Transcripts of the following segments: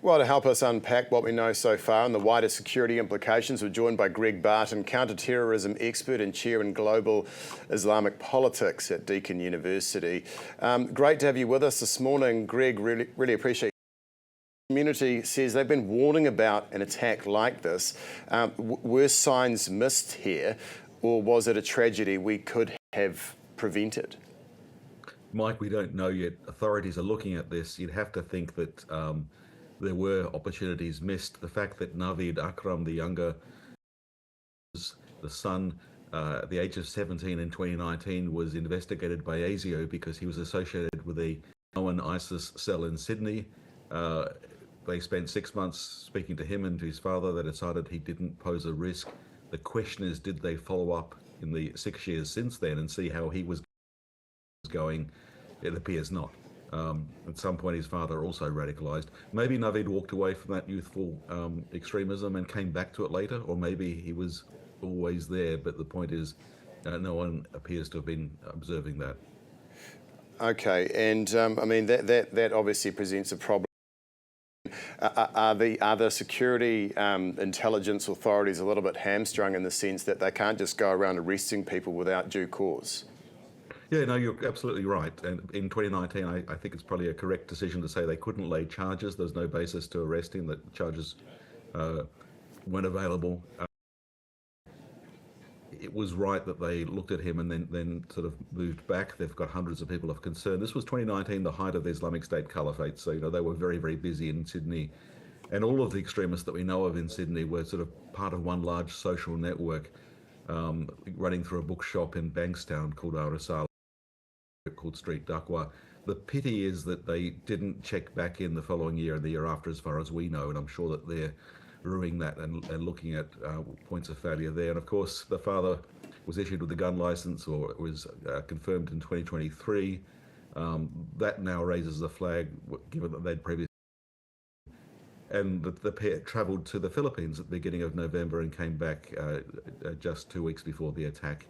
Well, to help us unpack what we know so far and the wider security implications, we're joined by Greg Barton, counter-terrorism expert and chair in global Islamic politics at Deakin University. Great to have you with us this morning, Greg. Really appreciate it. The community says they've been warning about an attack like this. Were signs missed here, or was it a tragedy we could have prevented? Mike, we don't know yet. Authorities are looking at this. You'd have to think that there were opportunities missed. The fact that Naveed Akram, the younger, the son, at the age of 17 in 2019, was investigated by ASIO because he was associated with a known ISIS cell in Sydney. They spent 6 months speaking to him and to his father. They decided he didn't pose a risk. The question is, did they follow up in the 6 years since then and see how he was going? It appears not. At some point, his father also radicalised. Maybe Naveed walked away from that youthful extremism and came back to it later, or maybe he was always there. But the point is, no one appears to have been observing that. Okay, and I mean that obviously presents a problem. Are the security intelligence authorities a little bit hamstrung in the sense that they can't just go around arresting people without due cause? Yeah, no, you're absolutely right. And in 2019, I think it's probably a correct decision to say they couldn't lay charges. There's no basis to arrest him, that charges weren't available. It was right that they looked at him and then sort of moved back. They've got hundreds of people of concern. This was 2019, the height of the Islamic State Caliphate. So, they were very, very busy in Sydney. And all of the extremists that we know of in Sydney were sort of part of one large social network running through a bookshop in Bankstown called Al-Risala, called Street Daqwa. The pity is that they didn't check back in the following year and the year after, as far as we know, and I'm sure that they're ruining that and looking at points of failure there. And of course, the father was issued with a gun license, or it was confirmed in 2023. That now raises a flag, given that they'd previously, and the pair travelled to the Philippines at the beginning of November and came back just 2 weeks before the attack.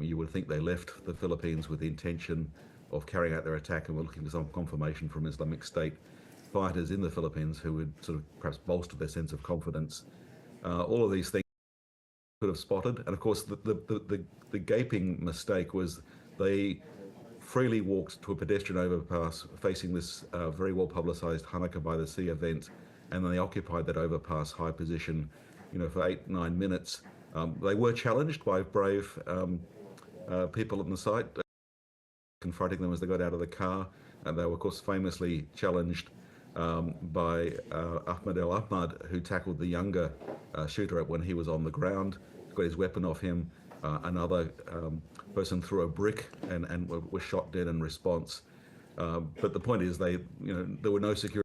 You would think they left the Philippines with the intention of carrying out their attack and were looking for some confirmation from Islamic State fighters in the Philippines who would sort of perhaps bolster their sense of confidence. All of these things could have spotted. And of course, the gaping mistake was they freely walked to a pedestrian overpass facing this very well publicised Hanukkah by the Sea event, and then they occupied that overpass high position, for 8-9 minutes. They were challenged by brave people on the site, confronting them as they got out of the car. And they were, of course, famously challenged by Ahmed El Ahmad, who tackled the younger shooter when he was on the ground, got his weapon off him. Another person threw a brick and was shot dead in response. But the point is, there were no security.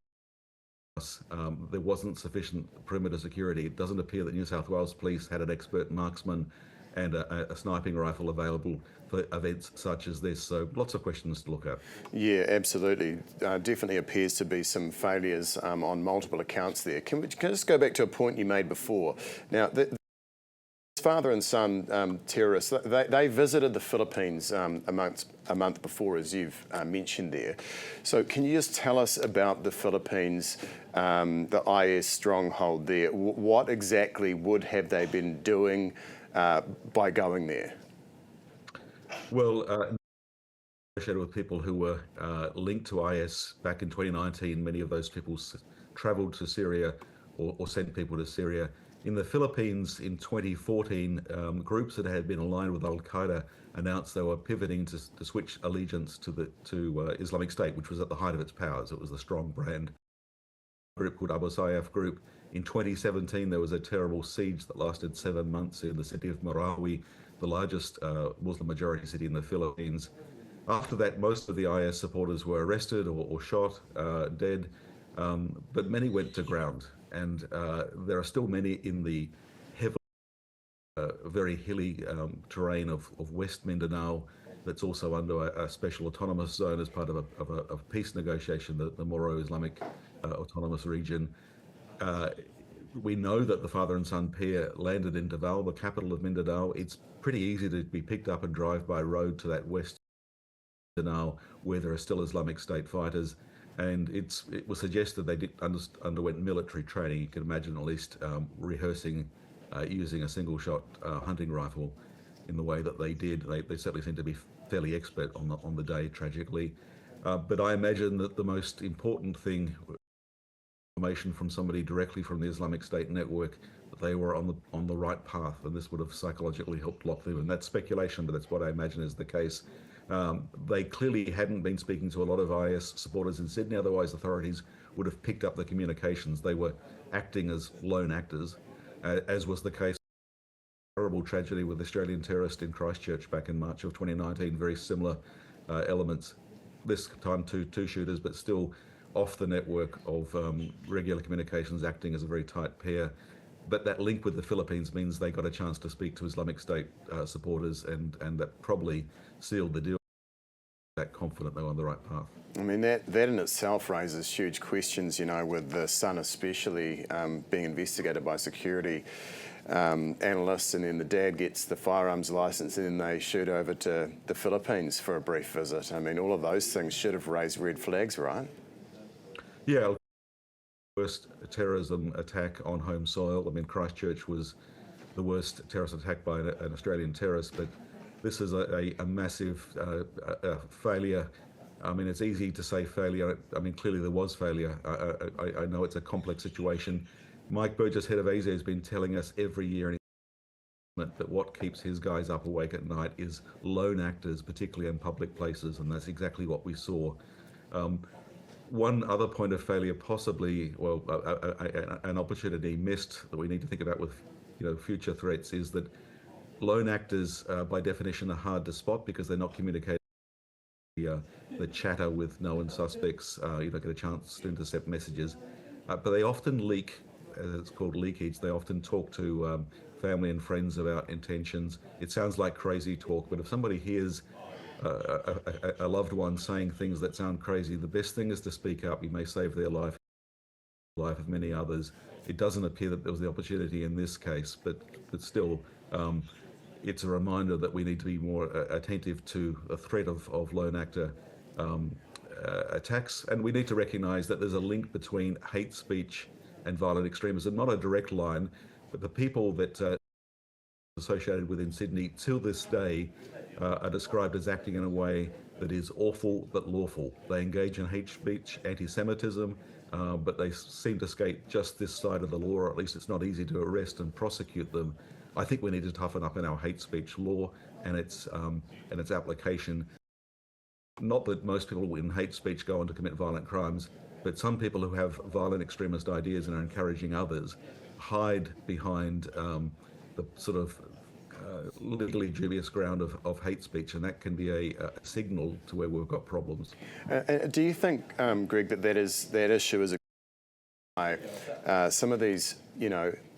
There wasn't sufficient perimeter security. It doesn't appear that New South Wales Police had an expert marksman and a sniping rifle available for events such as this. So lots of questions to look at. Yeah, absolutely. Definitely appears to be some failures on multiple accounts there. Can I just go back to a point you made before? Now, father and son terrorists, they visited the Philippines a month before, as you've mentioned there. So can you just tell us about the Philippines, the IS stronghold there? What exactly have they been doing by going there? Well, associated with people who were linked to IS back in 2019, many of those people travelled to Syria or sent people to Syria. In the Philippines in 2014, groups that had been aligned with Al-Qaeda announced they were pivoting to switch allegiance to Islamic State, which was at the height of its powers. It was the strong brand. A group called Abu Sayyaf Group. In 2017, there was a terrible siege that lasted 7 months in the city of Marawi, the largest Muslim majority city in the Philippines. After that, most of the IS supporters were arrested or shot, dead, but many went to ground. And there are still many in the heavily, very hilly terrain of West Mindanao that's also under a special autonomous zone as part of a peace negotiation, the Moro Islamic Autonomous Region. We know that the father and son pair landed in Davao, the capital of Mindanao. It's pretty easy to be picked up and drive by road to that West Mindanao, where there are still Islamic State fighters. And it was suggested they underwent military training. You can imagine at least rehearsing using a single-shot hunting rifle in the way that they did. They certainly seemed to be fairly expert on the day, tragically. But I imagine that the most important thing, information from somebody directly from the Islamic State network, that they were on the right path, and this would have psychologically helped lock them in. That's speculation, but that's what I imagine is the case. They clearly hadn't been speaking to a lot of IS supporters in Sydney, otherwise authorities would have picked up the communications. They were acting as lone actors, as was the case. Horrible tragedy with the Australian terrorist in Christchurch back in March of 2019, very similar elements. This time two shooters, but still off the network of regular communications, acting as a very tight pair. But that link with the Philippines means they got a chance to speak to Islamic State supporters, and that probably sealed the deal. That confident they were on the right path. I mean, that in itself raises huge questions, with the son especially being investigated by security analysts, and then the dad gets the firearms license and then they shoot over to the Philippines for a brief visit. I mean, all of those things should have raised red flags, right? Yeah. Worst terrorism attack on home soil. I mean, Christchurch was the worst terrorist attack by an Australian terrorist, but this is a massive failure. I mean, it's easy to say failure. I mean, clearly there was failure. I know it's a complex situation. Mike Burgess, head of ASIA, has been telling us every year that what keeps his guys up awake at night is lone actors, particularly in public places, and that's exactly what we saw. One other point of failure, possibly, well, an opportunity missed that we need to think about with future threats, is that lone actors, by definition, are hard to spot because they're not communicating the chatter with known suspects. You don't get a chance to intercept messages, but they often leak. It's called leakage. They often talk to family and friends about intentions. It sounds like crazy talk, but if somebody hears a loved one saying things that sound crazy, the best thing is to speak up. You may save their life, the life of many others. It doesn't appear that there was the opportunity in this case, but still, it's a reminder that we need to be more attentive to the threat of lone actor attacks, and we need to recognise that there's a link between hate speech and violent extremism, not a direct line, but the people that associated within Sydney till this day are described as acting in a way that is awful but lawful. They engage in hate speech, anti-Semitism, but they seem to skate just this side of the law, or at least it's not easy to arrest and prosecute them. I think we need to toughen up in our hate speech law and its application. Not that most people in hate speech go on to commit violent crimes, but some people who have violent extremist ideas and are encouraging others hide behind the sort of legally dubious ground of hate speech, and that can be a signal to where we've got problems. Do you think, Greg, that issue is some of these,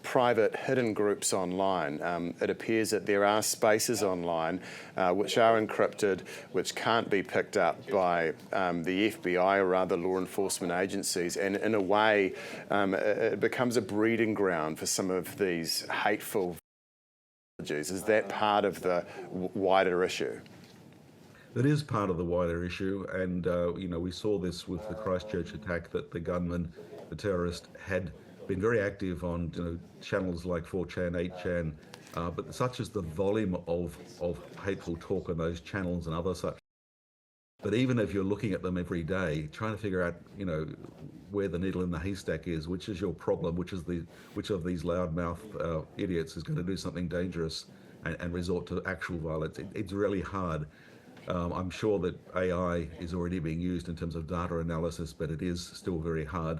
private hidden groups online? It appears that there are spaces online which are encrypted, which can't be picked up by the FBI or other law enforcement agencies, and in a way it becomes a breeding ground for some of these hateful ideologies. Is that part of the wider issue? That is part of the wider issue, and we saw this with the Christchurch attack, that the gunman, the terrorist, had been very active on channels like 4chan, 8chan, but such is the volume of hateful talk on those channels and other such. But even if you're looking at them every day, trying to figure out where the needle in the haystack is, which is your problem, which of these loudmouth idiots is going to do something dangerous and resort to actual violence, it's really hard. I'm sure that AI is already being used in terms of data analysis, but it is still very hard.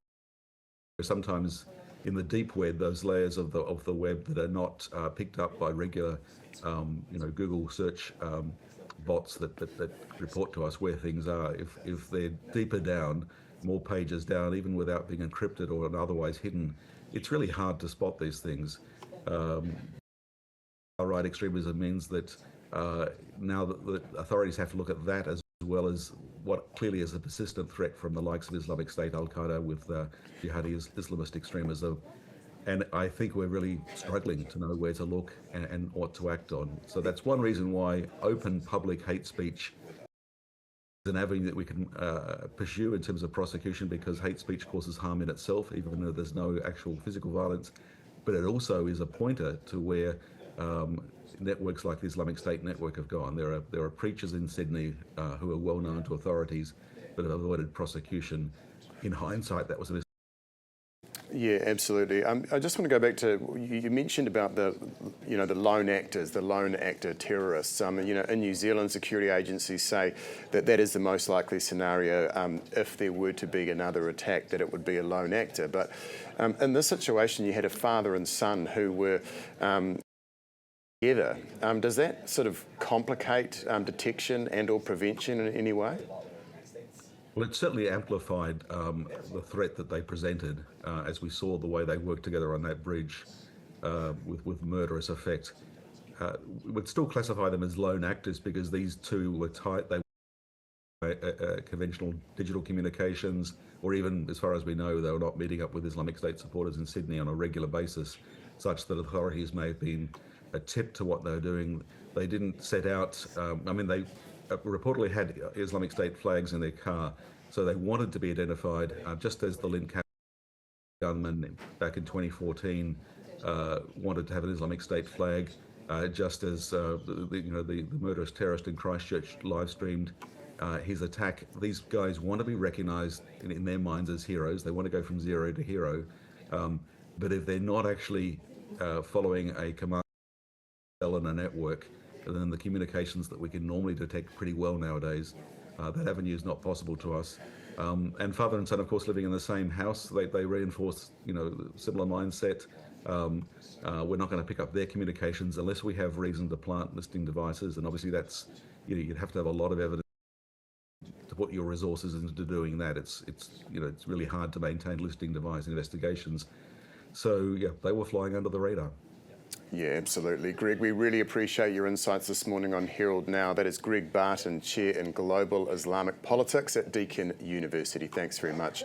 Sometimes in the deep web, those layers of the web that are not picked up by regular Google search bots that report to us where things are, if they're deeper down, more pages down, even without being encrypted or otherwise hidden, it's really hard to spot these things. Right extremism means that now the authorities have to look at that as well as what clearly is a persistent threat from the likes of Islamic State, Al-Qaeda, with jihadi Islamist extremism. And I think we're really struggling to know where to look and what to act on. So that's one reason why open public hate speech is an avenue that we can pursue in terms of prosecution, because hate speech causes harm in itself, even though there's no actual physical violence. But it also is a pointer to where networks like the Islamic State network have gone. There are preachers in Sydney who are well known to authorities but have avoided prosecution. In hindsight, that was a mistake. Yeah, absolutely. I just want to go back to, you mentioned about the lone actors, the lone actor terrorists. In New Zealand, security agencies say that that is the most likely scenario if there were to be another attack, that it would be a lone actor. But in this situation, you had a father and son who were together. Does that sort of complicate detection and/or prevention in any way? Well, it certainly amplified the threat that they presented, as we saw the way they worked together on that bridge with murderous effect. We'd still classify them as lone actors because these two were tight. They were conventional digital communications, or even, as far as we know, they were not meeting up with Islamic State supporters in Sydney on a regular basis, such that authorities may have been a tip to what they were doing. They didn't set out, they reportedly had Islamic State flags in their car, so they wanted to be identified, just as the Lynn gunman back in 2014 wanted to have an Islamic State flag, just as the murderous terrorist in Christchurch live streamed his attack. These guys want to be recognised in their minds as heroes. They want to go from zero to hero, but if they're not actually following a command cell in a network, then the communications that we can normally detect pretty well nowadays, that avenue is not possible to us. And father and son, of course, living in the same house, they reinforce, similar mindset. We're not going to pick up their communications unless we have reason to plant listening devices. And obviously that's, you'd have to have a lot of evidence to put your resources into doing that. It's really hard to maintain listening device investigations. So yeah, they were flying under the radar. Yeah, absolutely. Greg, we really appreciate your insights this morning on Herald Now. That is Greg Barton, Chair in Global Islamic Politics at Deakin University. Thanks very much.